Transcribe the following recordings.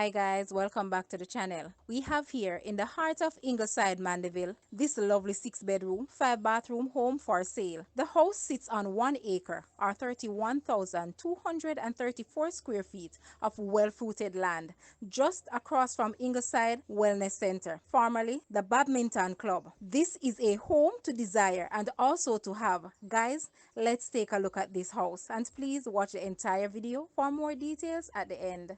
Hi guys, welcome back to the channel. We have here in the heart of Ingleside, Mandeville, this lovely 6-bedroom, 5-bathroom home for sale. The house sits on 1 acre or 31,234 square feet of well-fruited land just across from Ingleside Wellness Center, formerly the Badminton Club. This is a home to desire and also to have. Guys, let's take a look at this house and please watch the entire video for more details at the end.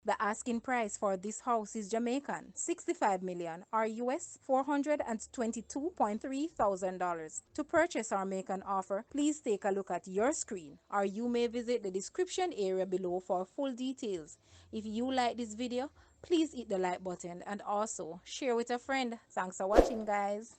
The asking price for this house is Jamaican 65 million or US $422.3 thousand. To purchase or make an offer, please take a look at your screen or you may visit the description area below for full details. If you like this video, please hit the like button and also share with a friend. Thanks for watching, guys.